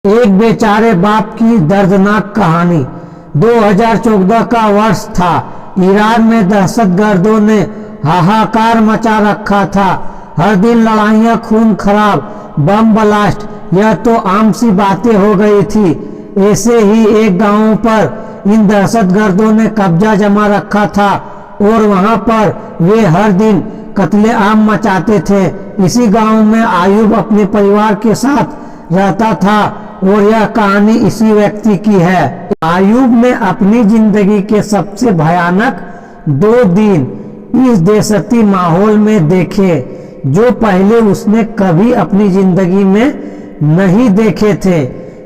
एक बेचारे बाप की दर्दनाक कहानी। 2014 का वर्ष था। ईरान में दहशतगर्दों ने हाहाकार मचा रखा था। हर दिन लड़ाइयाँ, खून खराब, बम ब्लास्ट, यह तो आम सी बातें हो गई थी। ऐसे ही एक गांव पर इन दहशतगर्दों ने कब्जा जमा रखा था और वहां पर वे हर दिन कत्लेआम मचाते थे। इसी गांव में आयुब अपने परिवार के साथ रहता था और यह कहानी इसी व्यक्ति की है। आयुब ने अपनी जिंदगी के सबसे भयानक 2 दिन इस दहशती माहौल में देखे जो पहले उसने कभी अपनी जिंदगी में नहीं देखे थे।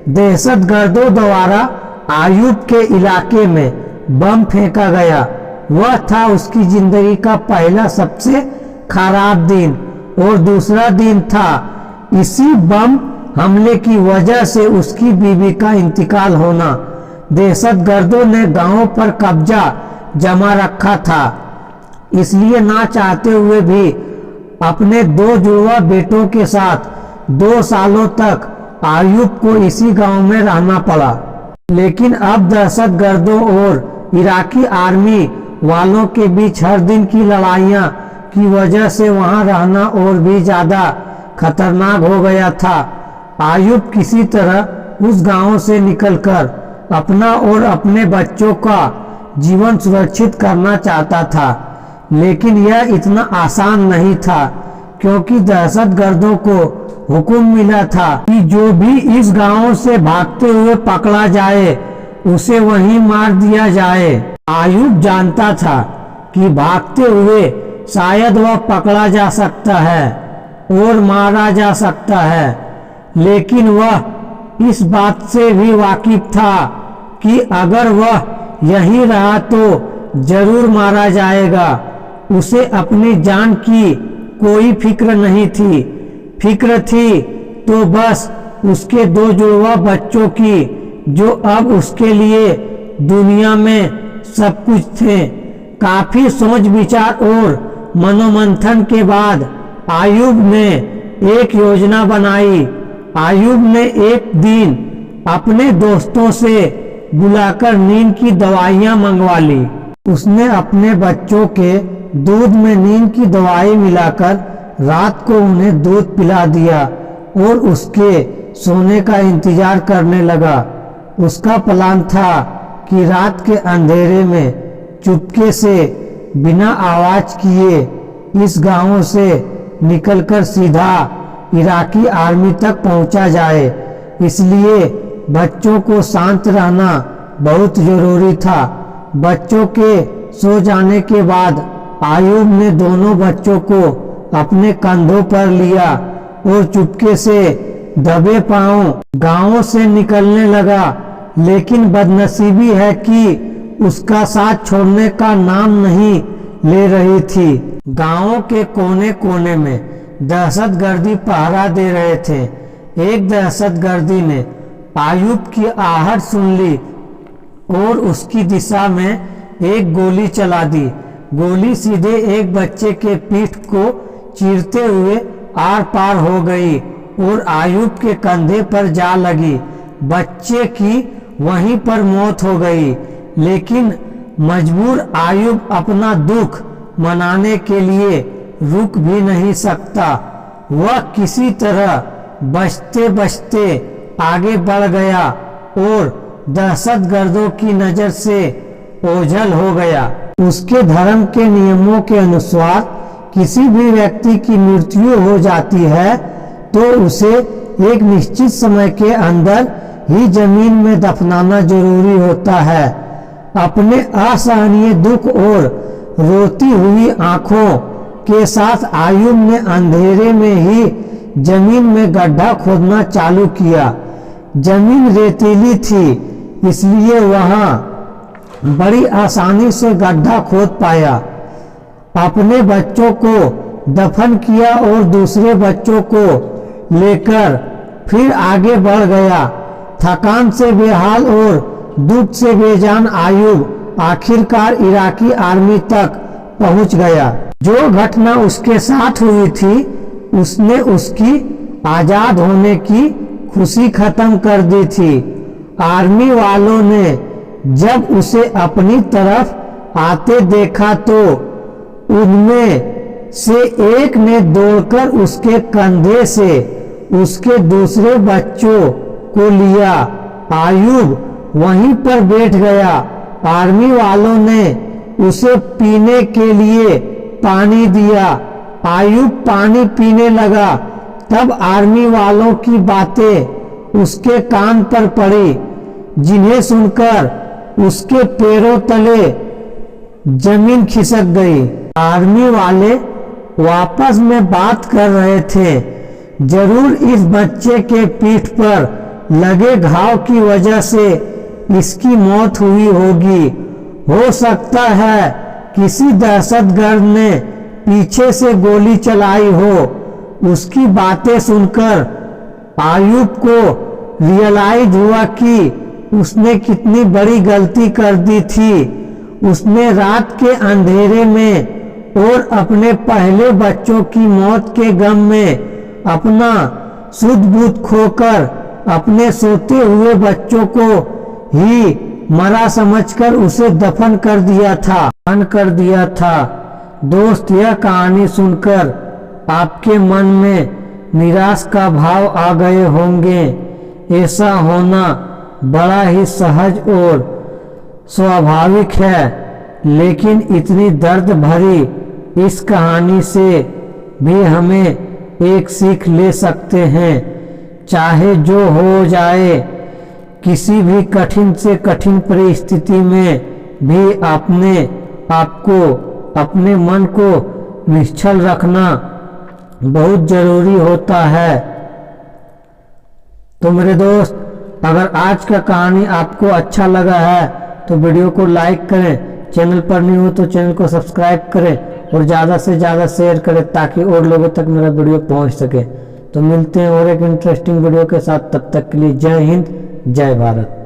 दहशतगर्दों द्वारा आयुब के इलाके में बम फेंका गया। वह था उसकी जिंदगी का पहला सबसे खराब दिन। और दूसरा दिन था इसी बम हमले की वजह से उसकी बीवी का इंतकाल होना। दहशतगर्दों ने गांव पर कब्जा जमा रखा था, इसलिए ना चाहते हुए भी अपने 2 जुड़वा बेटों के साथ 2 सालों तक आयुब को इसी गांव में रहना पड़ा। लेकिन अब दहशतगर्दों और इराकी आर्मी वालों के बीच हर दिन की लड़ाइयां की वजह से वहां रहना और भी ज्यादा खतरनाक हो गया था। आयुब किसी तरह उस गांव से निकलकर अपना और अपने बच्चों का जीवन सुरक्षित करना चाहता था, लेकिन यह इतना आसान नहीं था क्योंकि दहशतगर्दों को हुक्म मिला था कि जो भी इस गांव से भागते हुए पकड़ा जाए उसे वहीं मार दिया जाए। आयुब जानता था कि भागते हुए शायद वह पकड़ा जा सकता है और मारा जा सकता है, लेकिन वह इस बात से भी वाकिफ था कि अगर वह यहीं रहा तो जरूर मारा जाएगा। उसे अपनी जान की कोई फिक्र नहीं थी। फिक्र थी तो बस उसके 2 जुड़वा बच्चों की, जो अब उसके लिए दुनिया में सब कुछ थे। काफी सोच विचार और मनोमंथन के बाद आयुब ने एक योजना बनाई। आयुब ने एक दिन अपने दोस्तों से बुलाकर नींद की दवाइयां मंगवा ली। उसने अपने बच्चों के दूध में नींद की दवाई मिलाकर रात को उन्हें दूध पिला दिया और उसके सोने का इंतजार करने लगा। उसका प्लान था कि रात के अंधेरे में चुपके से बिना आवाज किए इस गांव से निकलकर सीधा इराकी आर्मी तक पहुंचा जाए। इसलिए बच्चों को शांत रहना बहुत जरूरी था। बच्चों के सो जाने के बाद आयुब ने दोनों बच्चों को अपने कंधों पर लिया और चुपके से दबे पांव गांव से निकलने लगा। लेकिन बदनसीबी है कि उसका साथ छोड़ने का नाम नहीं ले रही थी। गांव के कोने कोने में दहशतगर्दी पहरा दे रहे थे। एक दहशतगर्दी ने आयुब की आहट सुन ली और उसकी दिशा में एक गोली चला दी। गोली सीधे एक बच्चे के पीठ को चीरते हुए आर पार हो गई और आयुब के कंधे पर जा लगी। बच्चे की वहीं पर मौत हो गई। लेकिन मजबूर आयुब अपना दुख मनाने के लिए रुक भी नहीं सकता। वह किसी तरह बचते बचते आगे बढ़ गया और दहशतगर्दों की नजर से ओझल हो गया। उसके धर्म के नियमों के अनुसार किसी भी व्यक्ति की मृत्यु हो जाती है तो उसे एक निश्चित समय के अंदर ही जमीन में दफनाना जरूरी होता है। अपने असहनीय दुख और रोती हुई आंखों के साथ आयुब ने अंधेरे में ही जमीन में गड्ढा खोदना चालू किया। जमीन रेतीली थी, इसलिए वहां बड़ी आसानी से गड्ढा खोद पाया। अपने बच्चों को दफन किया और दूसरे बच्चों को लेकर फिर आगे बढ़ गया। थकान से बेहाल और दुख से बेजान आयुब आखिरकार इराकी आर्मी तक पहुंच गया। जो घटना उसके साथ हुई थी उसने उसकी आजाद होने की खुशी खत्म कर दी थी। आर्मी वालों ने जब उसे अपनी तरफ आते देखा तो उनमें से एक ने दौड़कर उसके कंधे से उसके दूसरे बच्चों को लिया। आयुब वहीं पर बैठ गया। आर्मी वालों ने उसे पीने के लिए पानी दिया। आयुब पानी पीने लगा। तब आर्मी वालों की बातें उसके कान पर पड़ी, जिन्हें सुनकर उसके पैरों तले जमीन खिसक गई। आर्मी वाले आपस में बात कर रहे थे, जरूर इस बच्चे के पीठ पर लगे घाव की वजह से इसकी मौत हुई होगी। हो सकता है किसी दहशतगर्द ने पीछे से गोली चलाई हो। उसकी बातें सुनकर आयुब को रियलाइज हुआ कि उसने कितनी बड़ी गलती कर दी थी। उसने रात के अंधेरे में और अपने पहले बच्चों की मौत के गम में अपना सुध बुध खोकर अपने सोते हुए बच्चों को ही मरा समझकर उसे दफन कर दिया था। दोस्त, यह कहानी सुनकर आपके मन में निराश का भाव आ गए होंगे। ऐसा होना बड़ा ही सहज और स्वाभाविक है, लेकिन इतनी दर्द भरी इस कहानी से भी हमें एक सीख ले सकते हैं। चाहे जो हो जाए, किसी भी कठिन से कठिन परिस्थिति में भी अपने मन को निश्चल रखना बहुत जरूरी होता है। तो मेरे दोस्त, अगर आज का कहानी आपको अच्छा लगा है तो वीडियो को लाइक करें, चैनल पर नहीं हो तो चैनल को सब्सक्राइब करें और ज़्यादा से ज़्यादा शेयर करें ताकि और लोगों तक मेरा वीडियो पहुंच सके। तो मिलते हैं और एक इंटरेस्टिंग वीडियो के साथ। तब तक के लिए जय हिंद, जय भारत।